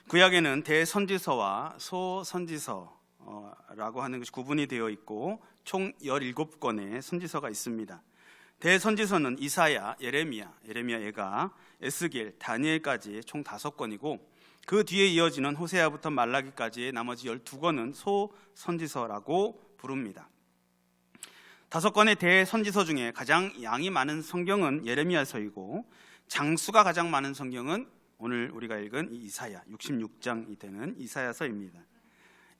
구약에는 대선지서와 소선지서라고 하는 것이 구분이 되어 있고 총 17권의 선지서가 있습니다. 대선지서는 이사야, 예레미야, 예가, 에스겔, 다니엘까지 총 5권이고 그 뒤에 이어지는 호세아부터 말라기까지의 나머지 12권은 소선지서라고 부릅니다. 5권의 대선지서 중에 가장 양이 많은 성경은 예레미야서이고 장수가 가장 많은 성경은 오늘 우리가 읽은 이 이사야 66장이 되는 이사야서입니다.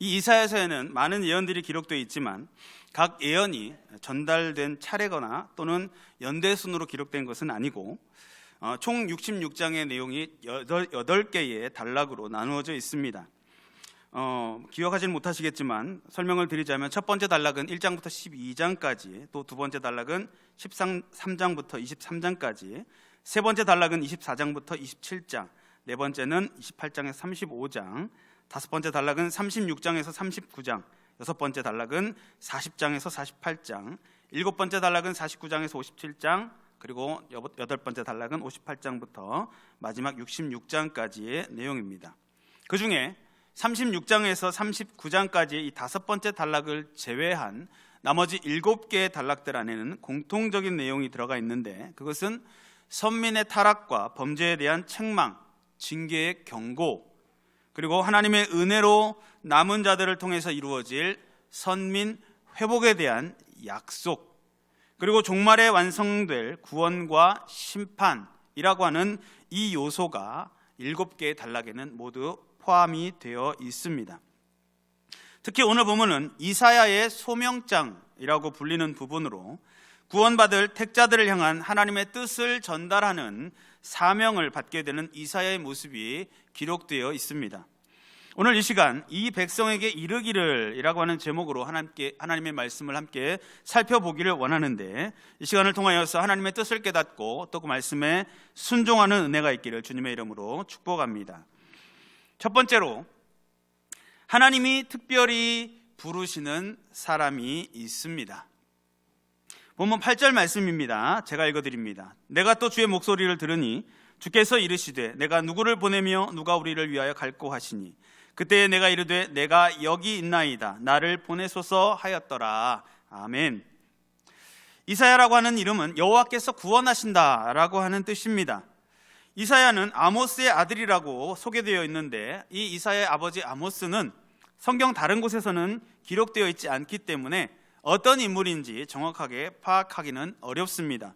이 이사야서에는 많은 예언들이 기록되어 있지만 각 예언이 전달된 차례거나 또는 연대순으로 기록된 것은 아니고 총 66장의 내용이 8개의 단락으로 나누어져 있습니다. 기억하지는 못하시겠지만 설명을 드리자면 첫 번째 단락은 1장부터 12장까지, 또 두 번째 단락은 13장부터 23장까지, 세 번째 단락은 24장부터 27장, 네 번째는 28장에서 35장, 다섯 번째 단락은 36장에서 39장, 여섯 번째 단락은 40장에서 48장, 일곱 번째 단락은 49장에서 57장, 그리고 여덟 번째 단락은 58장부터 마지막 66장까지의 내용입니다. 그 중에 36장에서 39장까지의 이 다섯 번째 단락을 제외한 나머지 7개의 단락들 안에는 공통적인 내용이 들어가 있는데, 그것은 선민의 타락과 범죄에 대한 책망, 징계의 경고, 그리고 하나님의 은혜로 남은 자들을 통해서 이루어질 선민 회복에 대한 약속, 그리고 종말에 완성될 구원과 심판이라고 하는 이 요소가 7개의 단락에는 모두 포함이 되어 있습니다. 특히 오늘 본문은 이사야의 소명장이라고 불리는 부분으로 구원받을 택자들을 향한 하나님의 뜻을 전달하는 사명을 받게 되는 이사야의 모습이 기록되어 있습니다. 오늘 이 시간 이 백성에게 이르기를 이라고 하는 제목으로 하나님의 말씀을 함께 살펴보기를 원하는데, 이 시간을 통하여서 하나님의 뜻을 깨닫고 또 그 말씀에 순종하는 은혜가 있기를 주님의 이름으로 축복합니다. 첫 번째로, 하나님이 특별히 부르시는 사람이 있습니다. 본문 8절 말씀입니다. 제가 읽어드립니다. 내가 또 주의 목소리를 들으니 주께서 이르시되 내가 누구를 보내며 누가 우리를 위하여 갈고 하시니 그때에 내가 이르되 내가 여기 있나이다 나를 보내소서 하였더라. 아멘. 이사야라고 하는 이름은 여호와께서 구원하신다라고 하는 뜻입니다. 이사야는 아모스의 아들이라고 소개되어 있는데, 이 이사야의 아버지 아모스는 성경 다른 곳에서는 기록되어 있지 않기 때문에 어떤 인물인지 정확하게 파악하기는 어렵습니다.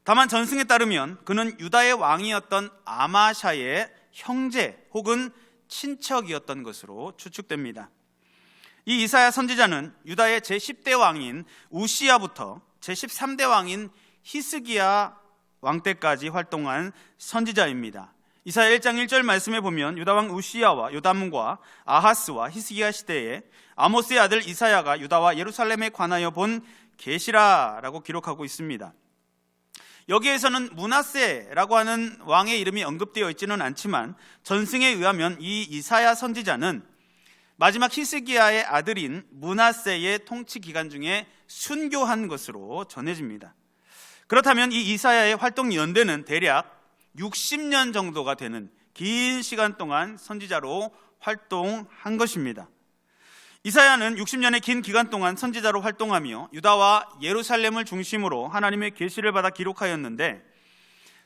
다만 전승에 따르면 그는 유다의 왕이었던 아마샤의 형제 혹은 친척이었던 것으로 추측됩니다. 이 이사야 선지자는 유다의 제10대 왕인 우시야부터 제13대 왕인 히스기야 왕 때까지 활동한 선지자입니다. 이사야 1장 1절 말씀에 보면 유다왕 우시야와 요담과 아하스와 히스기야 시대에 아모스의 아들 이사야가 유다와 예루살렘에 관하여 본 계시라라고 기록하고 있습니다. 여기에서는 므낫세라고 하는 왕의 이름이 언급되어 있지는 않지만 전승에 의하면 이 이사야 선지자는 마지막 히스기야의 아들인 므낫세의 통치 기간 중에 순교한 것으로 전해집니다. 그렇다면 이 이사야의 활동 연대는 대략 60년 정도가 되는 긴 시간 동안 선지자로 활동한 것입니다. 이사야는 60년의 긴 기간 동안 선지자로 활동하며 유다와 예루살렘을 중심으로 하나님의 계시를 받아 기록하였는데,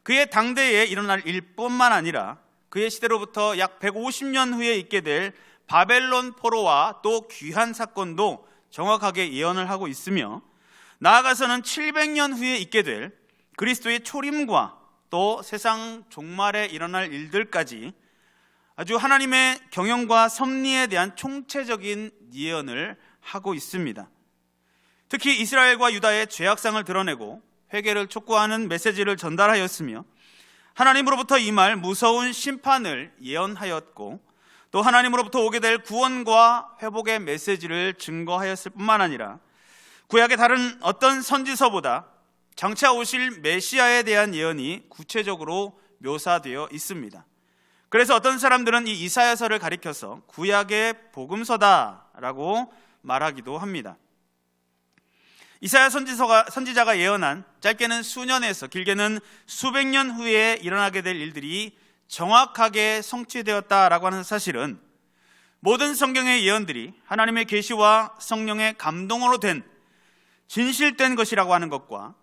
그의 당대에 일어날 일뿐만 아니라 그의 시대로부터 약 150년 후에 있게 될 바벨론 포로와 또 귀환 사건도 정확하게 예언을 하고 있으며, 나아가서는 700년 후에 있게 될 그리스도의 초림과 또 세상 종말에 일어날 일들까지 아주 하나님의 경영과 섭리에 대한 총체적인 예언을 하고 있습니다. 특히 이스라엘과 유다의 죄악상을 드러내고 회개를 촉구하는 메시지를 전달하였으며, 하나님으로부터 임할 무서운 심판을 예언하였고, 또 하나님으로부터 오게 될 구원과 회복의 메시지를 증거하였을 뿐만 아니라 구약의 다른 어떤 선지서보다 장차 오실 메시아에 대한 예언이 구체적으로 묘사되어 있습니다. 그래서 어떤 사람들은 이 이사야서를 가리켜서 구약의 복음서다라고 말하기도 합니다. 이사야 선지자가 예언한 짧게는 수년에서 길게는 수백 년 후에 일어나게 될 일들이 정확하게 성취되었다라고 하는 사실은 모든 성경의 예언들이 하나님의 계시와 성령의 감동으로 된 진실된 것이라고 하는 것과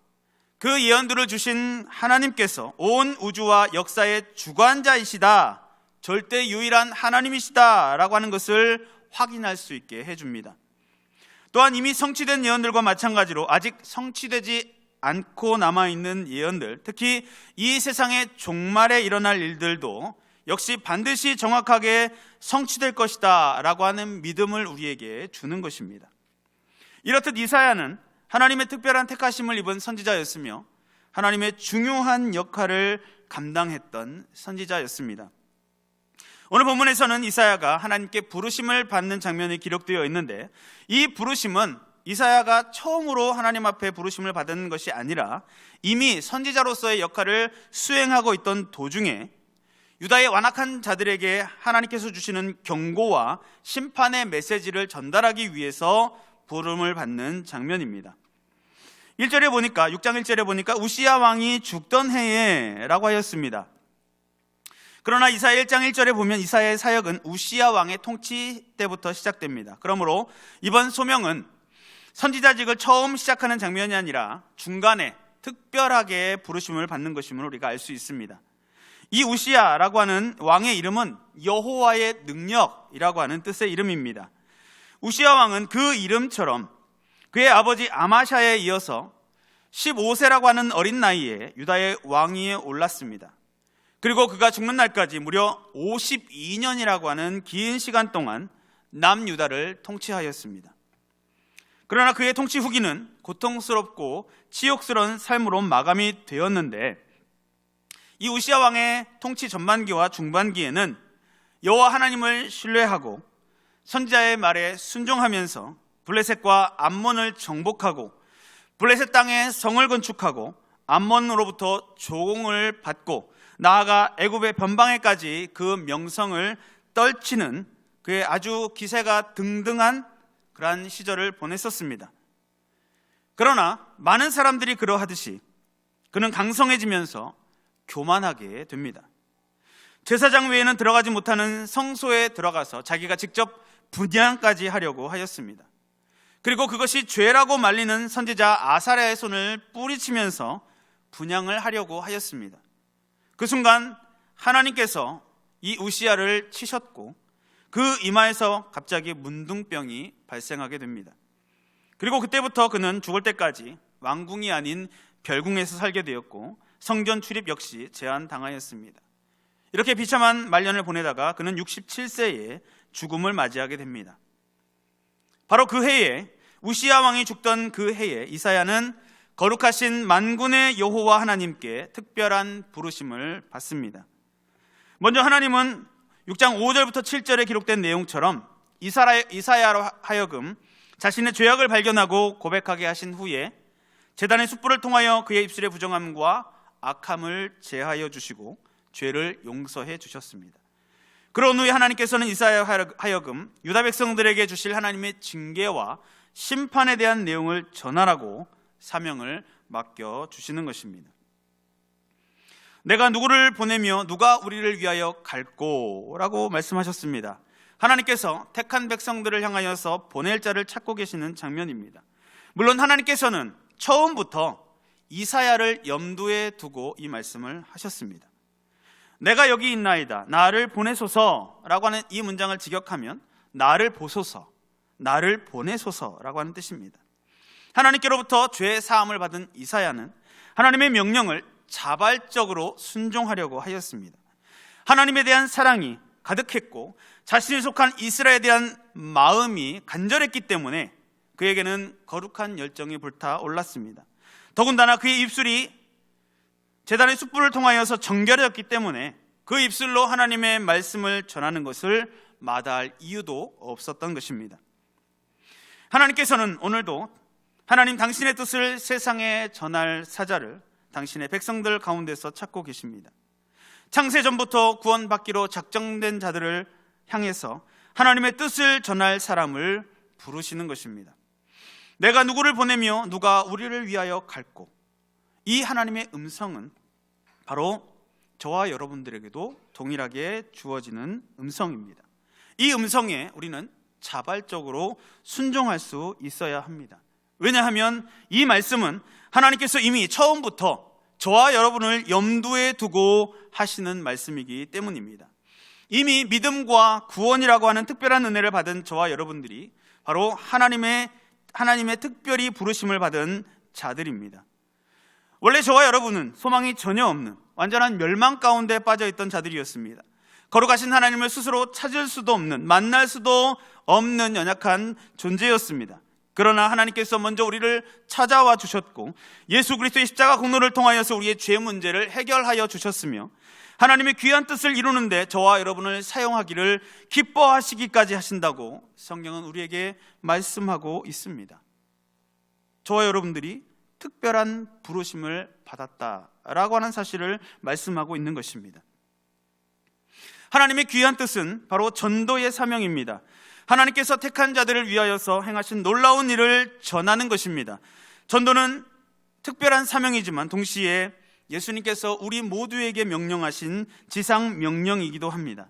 그 예언들을 주신 하나님께서 온 우주와 역사의 주관자이시다, 절대 유일한 하나님이시다 라고 하는 것을 확인할 수 있게 해줍니다. 또한 이미 성취된 예언들과 마찬가지로 아직 성취되지 않고 남아있는 예언들, 특히 이 세상의 종말에 일어날 일들도 역시 반드시 정확하게 성취될 것이다 라고 하는 믿음을 우리에게 주는 것입니다. 이렇듯 이사야는 하나님의 특별한 택하심을 입은 선지자였으며 하나님의 중요한 역할을 감당했던 선지자였습니다. 오늘 본문에서는 이사야가 하나님께 부르심을 받는 장면이 기록되어 있는데, 이 부르심은 이사야가 처음으로 하나님 앞에 부르심을 받은 것이 아니라 이미 선지자로서의 역할을 수행하고 있던 도중에 유다의 완악한 자들에게 하나님께서 주시는 경고와 심판의 메시지를 전달하기 위해서 부름을 받는 장면입니다. 1절에 보니까, 6장 1절에 보니까 우시야 왕이 죽던 해에 라고 하였습니다. 그러나 이사야 1장 1절에 보면 이사야의 사역은 우시야 왕의 통치 때부터 시작됩니다. 그러므로 이번 소명은 선지자직을 처음 시작하는 장면이 아니라 중간에 특별하게 부르심을 받는 것임을 우리가 알 수 있습니다. 이 우시야라고 하는 왕의 이름은 여호와의 능력이라고 하는 뜻의 이름입니다. 우시야 왕은 그 이름처럼 그의 아버지 아마샤에 이어서 15세라고 하는 어린 나이에 유다의 왕위에 올랐습니다. 그리고 그가 죽는 날까지 무려 52년이라고 하는 긴 시간 동안 남유다를 통치하였습니다. 그러나 그의 통치 후기는 고통스럽고 치욕스러운 삶으로 마감이 되었는데, 이 우시야 왕의 통치 전반기와 중반기에는 여호와 하나님을 신뢰하고 선지자의 말에 순종하면서 블레셋과 암몬을 정복하고 블레셋 땅에 성을 건축하고 암몬으로부터 조공을 받고 나아가 애굽의 변방에까지 그 명성을 떨치는 그의 아주 기세가 등등한 그러한 시절을 보냈었습니다. 그러나 많은 사람들이 그러하듯이 그는 강성해지면서 교만하게 됩니다. 제사장 외에는 들어가지 못하는 성소에 들어가서 자기가 직접 분향까지 하려고 하였습니다. 그리고 그것이 죄라고 말리는 선지자 아사랴의 손을 뿌리치면서 분향을 하려고 하였습니다. 그 순간 하나님께서 이 우시야를 치셨고 그 이마에서 갑자기 문둥병이 발생하게 됩니다. 그리고 그때부터 그는 죽을 때까지 왕궁이 아닌 별궁에서 살게 되었고 성전 출입 역시 제한당하였습니다. 이렇게 비참한 말년을 보내다가 그는 67세에 죽음을 맞이하게 됩니다. 바로 그 해에, 우시야 왕이 죽던 그 해에 이사야는 거룩하신 만군의 여호와 하나님께 특별한 부르심을 받습니다. 먼저 하나님은 6장 5절부터 7절에 기록된 내용처럼 이사야로 하여금 자신의 죄악을 발견하고 고백하게 하신 후에 제단의 숯불을 통하여 그의 입술의 부정함과 악함을 제하여 주시고 죄를 용서해 주셨습니다. 그런 후에 하나님께서는 이사야로 하여금 유다 백성들에게 주실 하나님의 징계와 심판에 대한 내용을 전하라고 사명을 맡겨주시는 것입니다. 내가 누구를 보내며 누가 우리를 위하여 갈꼬? 라고 말씀하셨습니다. 하나님께서 택한 백성들을 향하여서 보낼 자를 찾고 계시는 장면입니다. 물론 하나님께서는 처음부터 이사야를 염두에 두고 이 말씀을 하셨습니다. 내가 여기 있나이다, 나를 보내소서라고 하는 이 문장을 직역하면 나를 보소서, 나를 보내소서라고 하는 뜻입니다. 하나님께로부터 죄 사함을 받은 이사야는 하나님의 명령을 자발적으로 순종하려고 하였습니다. 하나님에 대한 사랑이 가득했고 자신이 속한 이스라엘에 대한 마음이 간절했기 때문에 그에게는 거룩한 열정이 불타올랐습니다. 더군다나 그의 입술이 제단의 숯불을 통하여서 정결해졌기 때문에 그 입술로 하나님의 말씀을 전하는 것을 마다할 이유도 없었던 것입니다. 하나님께서는 오늘도 하나님 당신의 뜻을 세상에 전할 사자를 당신의 백성들 가운데서 찾고 계십니다. 창세전부터 구원받기로 작정된 자들을 향해서 하나님의 뜻을 전할 사람을 부르시는 것입니다. 내가 누구를 보내며 누가 우리를 위하여 갈꼬? 이 하나님의 음성은 바로 저와 여러분들에게도 동일하게 주어지는 음성입니다. 이 음성에 우리는 자발적으로 순종할 수 있어야 합니다. 왜냐하면 이 말씀은 하나님께서 이미 처음부터 저와 여러분을 염두에 두고 하시는 말씀이기 때문입니다. 이미 믿음과 구원이라고 하는 특별한 은혜를 받은 저와 여러분들이 바로 하나님의 특별히 부르심을 받은 자들입니다. 원래 저와 여러분은 소망이 전혀 없는 완전한 멸망 가운데 빠져있던 자들이었습니다. 거룩하신 하나님을 스스로 찾을 수도 없는, 만날 수도 없는 연약한 존재였습니다. 그러나 하나님께서 먼저 우리를 찾아와 주셨고 예수 그리스도의 십자가 공로를 통하여서 우리의 죄 문제를 해결하여 주셨으며 하나님의 귀한 뜻을 이루는데 저와 여러분을 사용하기를 기뻐하시기까지 하신다고 성경은 우리에게 말씀하고 있습니다. 저와 여러분들이 특별한 부르심을 받았다라고 하는 사실을 말씀하고 있는 것입니다. 하나님의 귀한 뜻은 바로 전도의 사명입니다. 하나님께서 택한 자들을 위하여서 행하신 놀라운 일을 전하는 것입니다. 전도는 특별한 사명이지만 동시에 예수님께서 우리 모두에게 명령하신 지상 명령이기도 합니다.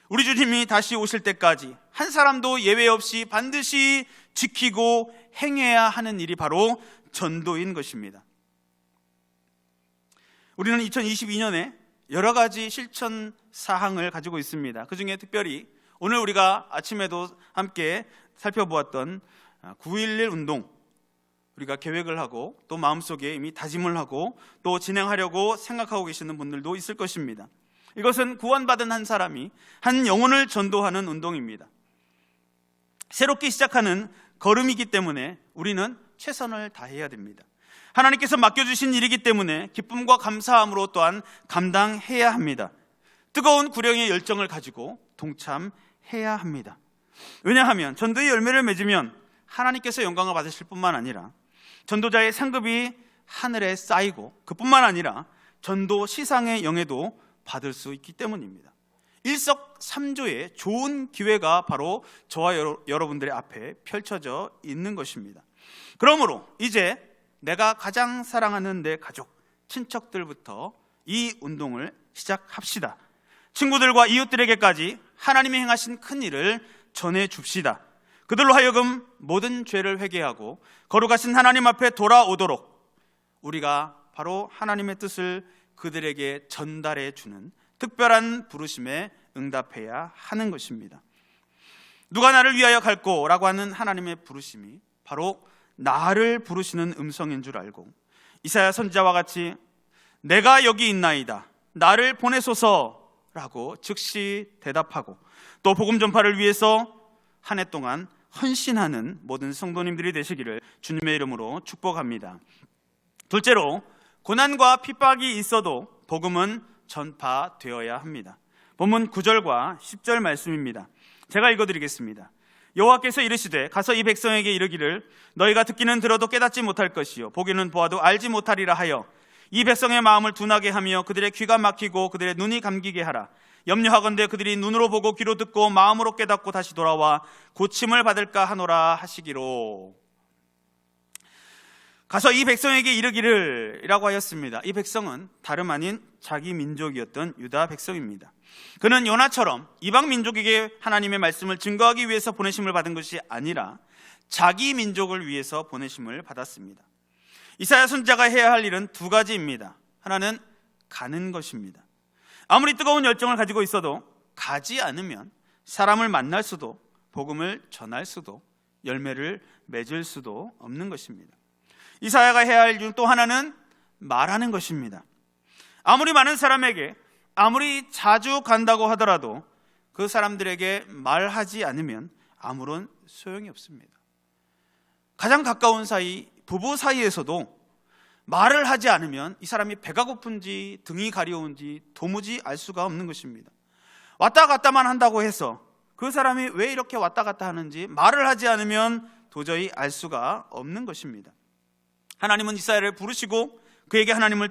우리 주님이 다시 오실 때까지 한 사람도 예외 없이 반드시 지키고 행해야 하는 일이 바로 전도인 것입니다. 우리는 2022년에 여러 가지 실천 사항을 가지고 있습니다. 그 중에 특별히 오늘 우리가 아침에도 함께 살펴보았던 9.11 운동, 우리가 계획을 하고 또 마음속에 이미 다짐을 하고 또 진행하려고 생각하고 계시는 분들도 있을 것입니다. 이것은 구원받은 한 사람이 한 영혼을 전도하는 운동입니다. 새롭게 시작하는 걸음이기 때문에 우리는 최선을 다해야 됩니다. 하나님께서 맡겨주신 일이기 때문에 기쁨과 감사함으로 또한 감당해야 합니다. 뜨거운 구령의 열정을 가지고 동참해야 합니다. 왜냐하면 전도의 열매를 맺으면 하나님께서 영광을 받으실 뿐만 아니라 전도자의 상급이 하늘에 쌓이고 그뿐만 아니라 전도 시상의 영예도 받을 수 있기 때문입니다. 일석삼조의 좋은 기회가 바로 저와 여러분들의 앞에 펼쳐져 있는 것입니다. 그러므로 이제 내가 가장 사랑하는 내 가족, 친척들부터 이 운동을 시작합시다. 친구들과 이웃들에게까지 하나님이 행하신 큰 일을 전해줍시다. 그들로 하여금 모든 죄를 회개하고 거룩하신 하나님 앞에 돌아오도록 우리가 바로 하나님의 뜻을 그들에게 전달해 주는 특별한 부르심에 응답해야 하는 것입니다. 누가 나를 위하여 갈꼬라고 하는 하나님의 부르심이 바로 나를 부르시는 음성인 줄 알고 이사야 선지자와 같이 내가 여기 있나이다, 나를 보내소서라고 즉시 대답하고 또 복음 전파를 위해서 한 해 동안 헌신하는 모든 성도님들이 되시기를 주님의 이름으로 축복합니다. 둘째로, 고난과 핍박이 있어도 복음은 전파되어야 합니다. 본문 9절과 10절 말씀입니다. 제가 읽어드리겠습니다. 여호와께서 이르시되 가서 이 백성에게 이르기를 너희가 듣기는 들어도 깨닫지 못할 것이요 보기는 보아도 알지 못하리라 하여 이 백성의 마음을 둔하게 하며 그들의 귀가 막히고 그들의 눈이 감기게 하라. 염려하건대 그들이 눈으로 보고 귀로 듣고 마음으로 깨닫고 다시 돌아와 고침을 받을까 하노라 하시기로. 가서 이 백성에게 이르기를 이라고 하였습니다. 이 백성은 다름 아닌 자기 민족이었던 유다 백성입니다. 그는 요나처럼 이방 민족에게 하나님의 말씀을 증거하기 위해서 보내심을 받은 것이 아니라 자기 민족을 위해서 보내심을 받았습니다. 이사야 선지자가 해야 할 일은 두 가지입니다. 하나는 가는 것입니다. 아무리 뜨거운 열정을 가지고 있어도 가지 않으면 사람을 만날 수도 복음을 전할 수도 열매를 맺을 수도 없는 것입니다. 이사야가 해야 할 일 또 하나는 말하는 것입니다. 아무리 많은 사람에게 아무리 자주 간다고 하더라도 그 사람들에게 말하지 않으면 아무런 소용이 없습니다. 가장 가까운 사이, 부부 사이에서도 말을 하지 않으면 이 사람이 배가 고픈지 등이 가려운지 도무지 알 수가 없는 것입니다. 왔다 갔다만 한다고 해서 그 사람이 왜 이렇게 왔다 갔다 하는지 말을 하지 않으면 도저히 알 수가 없는 것입니다. 하나님은 이사야를 부르시고 그에게 하나님의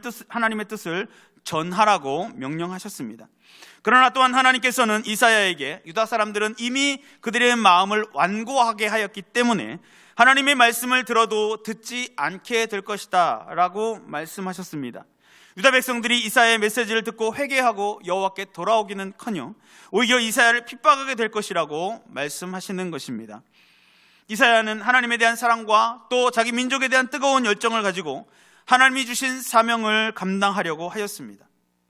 뜻을 전하라고 명령하셨습니다. 그러나 또한 하나님께서는 이사야에게 유다 사람들은 이미 그들의 마음을 완고하게 하였기 때문에 하나님의 말씀을 들어도 듣지 않게 될 것이다 라고 말씀하셨습니다. 유다 백성들이 이사야의 메시지를 듣고 회개하고 여호와께 돌아오기는커녕 오히려 이사야를 핍박하게 될 것이라고 말씀하시는 것입니다. 이사야는 하나님에 대한 사랑과 또 자기 민족에 대한 뜨거운 열정을 가지고 하나님이 주신 사명을 감당하려고 하였습니다.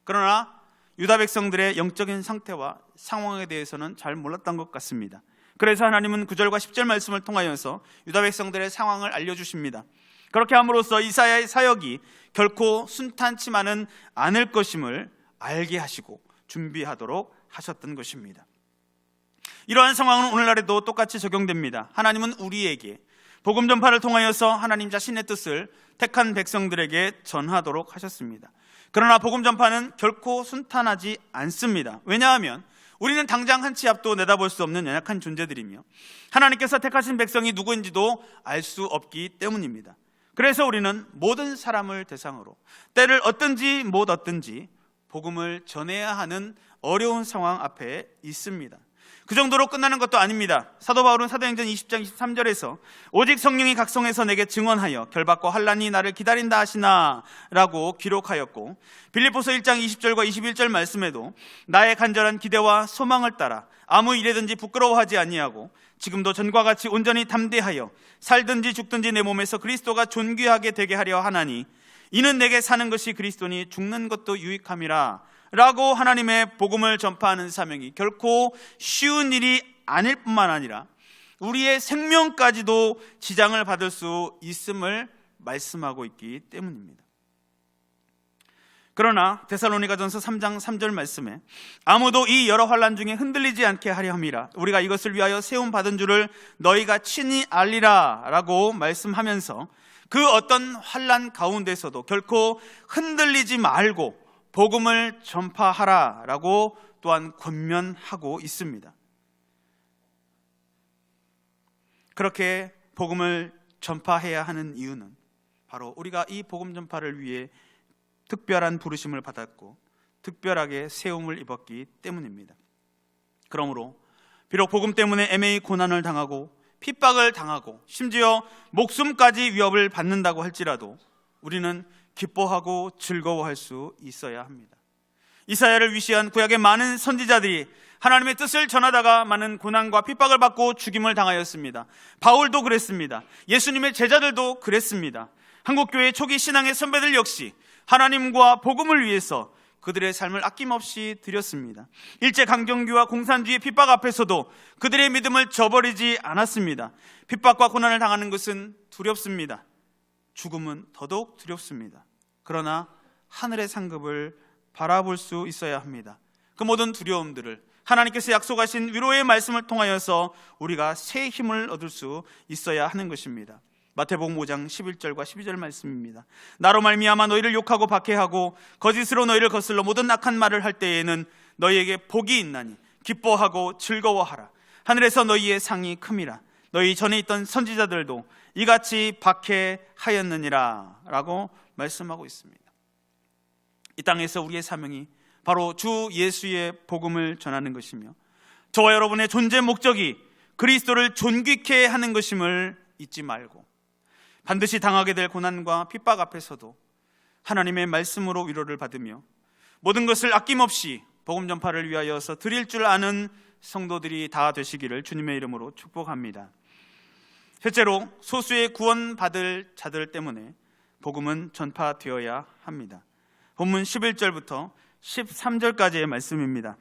그러나 유다 백성들의 영적인 상태와 상황에 대해서는 잘 몰랐던 것 같습니다. 그래서 하나님은 9절과 10절 말씀을 통하여서 유다 백성들의 상황을 알려주십니다. 그렇게 함으로써 이사야의 사역이 결코 순탄치만은 않을 것임을 알게 하시고 준비하도록 하셨던 것입니다. 이러한 상황은 오늘날에도 똑같이 적용됩니다. 하나님은 우리에게 복음 전파를 통하여서 하나님 자신의 뜻을 택한 백성들에게 전하도록 하셨습니다. 그러나 복음 전파는 결코 순탄하지 않습니다. 왜냐하면 우리는 당장 한 치 앞도 내다볼 수 없는 연약한 존재들이며 하나님께서 택하신 백성이 누구인지도 알 수 없기 때문입니다. 그래서 우리는 모든 사람을 대상으로 때를 얻든지 못 얻든지 복음을 전해야 하는 어려운 상황 앞에 있습니다. 그 정도로 끝나는 것도 아닙니다. 사도 바울은 사도행전 20장 23절에서 오직 성령이 각성해서 내게 증언하여 결박과 환난이 나를 기다린다 하시나 라고 기록하였고, 빌립보서 1장 20절과 21절 말씀에도 나의 간절한 기대와 소망을 따라 아무 일에든지 부끄러워하지 아니하고 지금도 전과 같이 온전히 담대하여 살든지 죽든지 내 몸에서 그리스도가 존귀하게 되게 하려 하나니 이는 내게 사는 것이 그리스도니 죽는 것도 유익함이라 라고 하나님의 복음을 전파하는 사명이 결코 쉬운 일이 아닐 뿐만 아니라 우리의 생명까지도 지장을 받을 수 있음을 말씀하고 있기 때문입니다. 그러나 데살로니가전서 3장 3절 말씀에 아무도 이 여러 환난 중에 흔들리지 않게 하려 함이라 우리가 이것을 위하여 세움 받은 줄을 너희가 친히 알리라 라고 말씀하면서 그 어떤 환난 가운데서도 결코 흔들리지 말고 복음을 전파하라 라고 또한 권면하고 있습니다. 그렇게 복음을 전파해야 하는 이유는 바로 우리가 이 복음 전파를 위해 특별한 부르심을 받았고 특별하게 세움을 입었기 때문입니다. 그러므로 비록 복음 때문에 애매히 고난을 당하고 핍박을 당하고 심지어 목숨까지 위협을 받는다고 할지라도 우리는 기뻐하고 즐거워할 수 있어야 합니다. 이사야를 위시한 구약의 많은 선지자들이 하나님의 뜻을 전하다가 많은 고난과 핍박을 받고 죽임을 당하였습니다. 바울도 그랬습니다. 예수님의 제자들도 그랬습니다. 한국교회 초기 신앙의 선배들 역시 하나님과 복음을 위해서 그들의 삶을 아낌없이 드렸습니다. 일제강점기와 공산주의 핍박 앞에서도 그들의 믿음을 저버리지 않았습니다. 핍박과 고난을 당하는 것은 두렵습니다. 죽음은 더더욱 두렵습니다. 그러나 하늘의 상급을 바라볼 수 있어야 합니다. 그 모든 두려움들을 하나님께서 약속하신 위로의 말씀을 통하여서 우리가 새 힘을 얻을 수 있어야 하는 것입니다. 마태복음 5장 11절과 12절 말씀입니다. 나로 말미암아 너희를 욕하고 박해하고 거짓으로 너희를 거슬러 모든 악한 말을 할 때에는 너희에게 복이 있나니 기뻐하고 즐거워하라. 하늘에서 너희의 상이 큼이라. 너희 전에 있던 선지자들도 이같이 박해하였느니라 라고 말씀하고 있습니다. 이 땅에서 우리의 사명이 바로 주 예수의 복음을 전하는 것이며 저와 여러분의 존재 목적이 그리스도를 존귀케 하는 것임을 잊지 말고 반드시 당하게 될 고난과 핍박 앞에서도 하나님의 말씀으로 위로를 받으며 모든 것을 아낌없이 복음 전파를 위하여서 드릴 줄 아는 성도들이 다 되시기를 주님의 이름으로 축복합니다. 셋째로 소수의 구원받을 자들 때문에 복음은 전파되어야 합니다. 본문 11절부터 13절까지의 말씀입니다.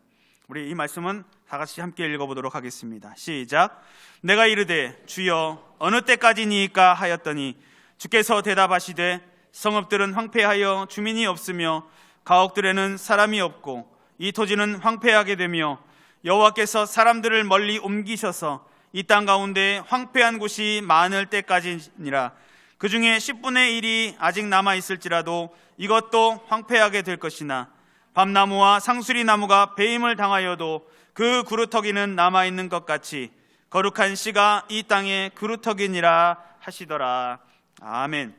우리 이 말씀은 다 같이 함께 읽어보도록 하겠습니다. 시작. 내가 이르되 주여 어느 때까지니까 하였더니 주께서 대답하시되 성읍들은 황폐하여 주민이 없으며 가옥들에는 사람이 없고 이 토지는 황폐하게 되며 여호와께서 사람들을 멀리 옮기셔서 이 땅 가운데 황폐한 곳이 많을 때까지니라. 그 중에 10분의 1이 아직 남아있을지라도 이것도 황폐하게 될 것이나 밤나무와 상수리 나무가 배임을 당하여도 그 그루터기는 남아있는 것 같이 거룩한 씨가 이 땅의 그루터기니라 하시더라. 아멘.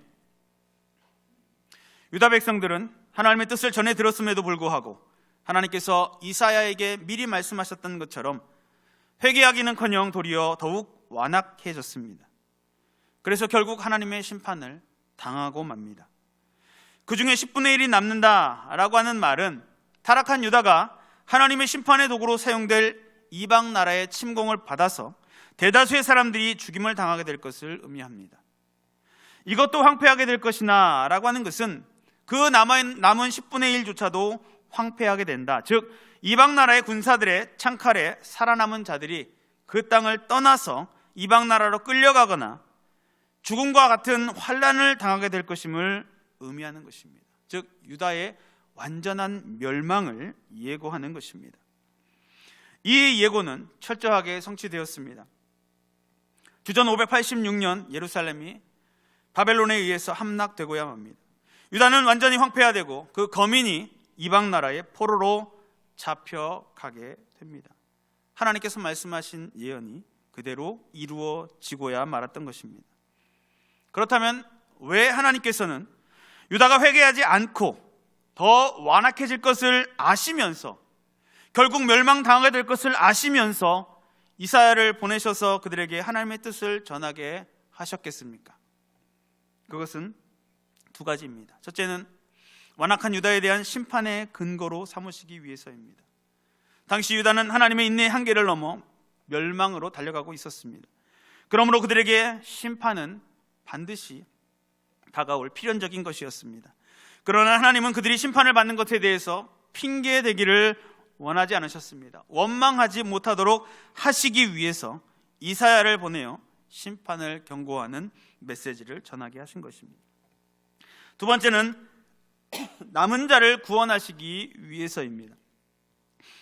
유다 백성들은 하나님의 뜻을 전해 들었음에도 불구하고 하나님께서 이사야에게 미리 말씀하셨던 것처럼 회개하기는커녕 도리어 더욱 완악해졌습니다. 그래서 결국 하나님의 심판을 당하고 맙니다. 그 중에 10분의 1이 남는다라고 하는 말은 타락한 유다가 하나님의 심판의 도구로 사용될 이방 나라의 침공을 받아서 대다수의 사람들이 죽임을 당하게 될 것을 의미합니다. 이것도 황폐하게 될 것이나 라고 하는 것은 그 남은 10분의 1조차도 황폐하게 된다. 즉 이방 나라의 군사들의 창칼에 살아남은 자들이 그 땅을 떠나서 이방 나라로 끌려가거나 죽음과 같은 환난을 당하게 될 것임을 의미하는 것입니다. 즉 유다의 완전한 멸망을 예고하는 것입니다. 이 예고는 철저하게 성취되었습니다. 주전 586년 예루살렘이 바벨론에 의해서 함락되고야 합니다. 유다는 완전히 황폐화되고 그 거민이 이방 나라의 포로로 잡혀가게 됩니다. 하나님께서 말씀하신 예언이 그대로 이루어지고야 말았던 것입니다. 그렇다면 왜 하나님께서는 유다가 회개하지 않고 더 완악해질 것을 아시면서 결국 멸망당하게 될 것을 아시면서 이사야를 보내셔서 그들에게 하나님의 뜻을 전하게 하셨겠습니까? 그것은 두 가지입니다. 첫째는 완악한 유다에 대한 심판의 근거로 삼으시기 위해서입니다. 당시 유다는 하나님의 인내의 한계를 넘어 멸망으로 달려가고 있었습니다. 그러므로 그들에게 심판은 반드시 다가올 필연적인 것이었습니다. 그러나 하나님은 그들이 심판을 받는 것에 대해서 핑계대기를 원하지 않으셨습니다. 원망하지 못하도록 하시기 위해서 이사야를 보내어 심판을 경고하는 메시지를 전하게 하신 것입니다. 두 번째는 남은 자를 구원하시기 위해서입니다.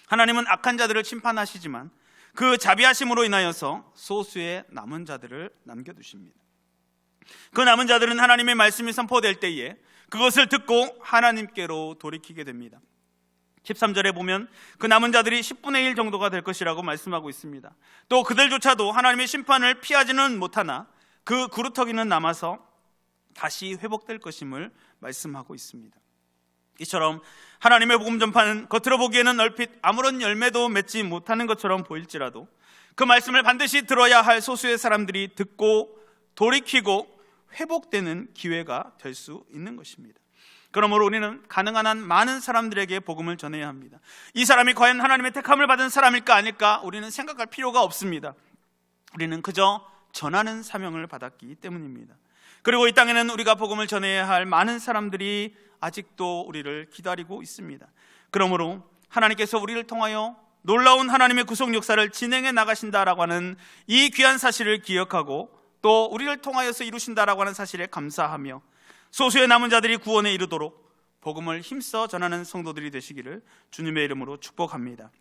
하나님은 악한 자들을 심판하시지만 그 자비하심으로 인하여서 소수의 남은 자들을 남겨두십니다. 그 남은 자들은 하나님의 말씀이 선포될 때에 그것을 듣고 하나님께로 돌이키게 됩니다. 13절에 보면 그 남은 자들이 10분의 1 정도가 될 것이라고 말씀하고 있습니다. 또 그들조차도 하나님의 심판을 피하지는 못하나 그 구루터기는 남아서 다시 회복될 것임을 말씀하고 있습니다. 이처럼 하나님의 복음 전파는 겉으로 보기에는 얼핏 아무런 열매도 맺지 못하는 것처럼 보일지라도 그 말씀을 반드시 들어야 할 소수의 사람들이 듣고 돌이키고 회복되는 기회가 될 수 있는 것입니다. 그러므로 우리는 가능한 한 많은 사람들에게 복음을 전해야 합니다. 이 사람이 과연 하나님의 택함을 받은 사람일까 아닐까 우리는 생각할 필요가 없습니다. 우리는 그저 전하는 사명을 받았기 때문입니다. 그리고 이 땅에는 우리가 복음을 전해야 할 많은 사람들이 아직도 우리를 기다리고 있습니다. 그러므로 하나님께서 우리를 통하여 놀라운 하나님의 구속 역사를 진행해 나가신다라고 하는 이 귀한 사실을 기억하고 또 우리를 통하여서 이루신다라고 하는 사실에 감사하며 소수의 남은 자들이 구원에 이르도록 복음을 힘써 전하는 성도들이 되시기를 주님의 이름으로 축복합니다.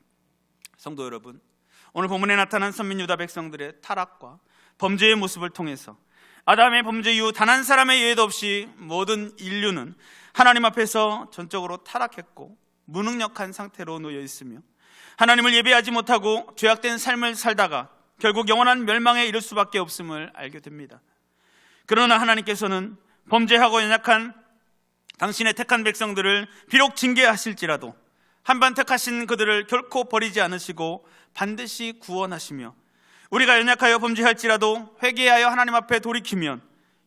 성도 여러분, 오늘 본문에 나타난 선민 유다 백성들의 타락과 범죄의 모습을 통해서 아담의 범죄 이후 단 한 사람의 예외도 없이 모든 인류는 하나님 앞에서 전적으로 타락했고 무능력한 상태로 놓여 있으며 하나님을 예배하지 못하고 죄악된 삶을 살다가 결국 영원한 멸망에 이를 수밖에 없음을 알게 됩니다. 그러나 하나님께서는 범죄하고 연약한 당신의 택한 백성들을 비록 징계하실지라도 한번 택하신 그들을 결코 버리지 않으시고 반드시 구원하시며 우리가 연약하여 범죄할지라도 회개하여 하나님 앞에 돌이키면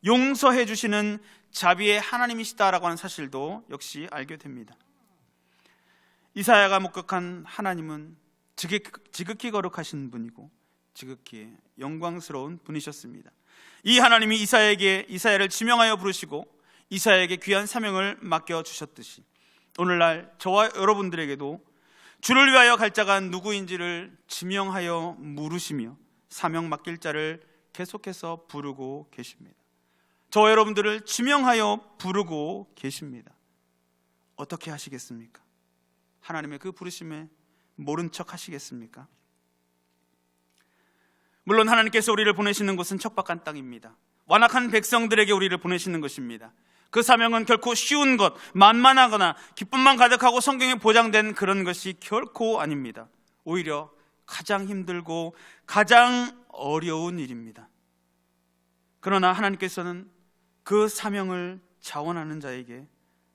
용서해 주시는 자비의 하나님이시다라고 하는 사실도 역시 알게 됩니다. 이사야가 목격한 하나님은 지극히 거룩하신 분이고 지극히 영광스러운 분이셨습니다. 이 하나님이 이사야를 지명하여 부르시고 이사야에게 귀한 사명을 맡겨주셨듯이 오늘날 저와 여러분들에게도 주를 위하여 갈 자가 누구인지를 지명하여 물으시며 사명 맡길 자를 계속해서 부르고 계십니다. 저와 여러분들을 지명하여 부르고 계십니다. 어떻게 하시겠습니까? 하나님의 그 부르심에 모른 척 하시겠습니까? 물론 하나님께서 우리를 보내시는 곳은 척박한 땅입니다. 완악한 백성들에게 우리를 보내시는 것입니다. 그 사명은 결코 쉬운 것, 만만하거나 기쁨만 가득하고 성경에 보장된 그런 것이 결코 아닙니다. 오히려 가장 힘들고 가장 어려운 일입니다. 그러나 하나님께서는 그 사명을 자원하는 자에게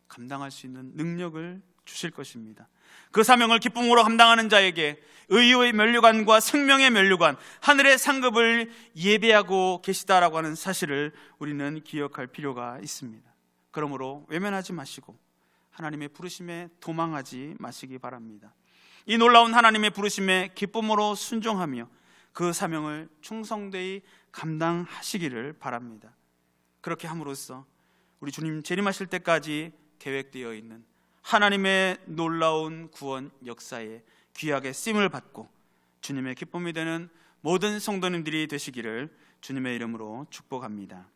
감당할 수 있는 능력을 주실 것입니다. 그 사명을 기쁨으로 감당하는 자에게 의의 면류관과 생명의 면류관, 하늘의 상급을 예배하고 계시다라고 하는 사실을 우리는 기억할 필요가 있습니다. 그러므로 외면하지 마시고 하나님의 부르심에 도망하지 마시기 바랍니다. 이 놀라운 하나님의 부르심에 기쁨으로 순종하며 그 사명을 충성되이 감당하시기를 바랍니다. 그렇게 함으로써 우리 주님 재림하실 때까지 계획되어 있는 하나님의 놀라운 구원 역사에 귀하게 쓰임을 받고 주님의 기쁨이 되는 모든 성도님들이 되시기를 주님의 이름으로 축복합니다.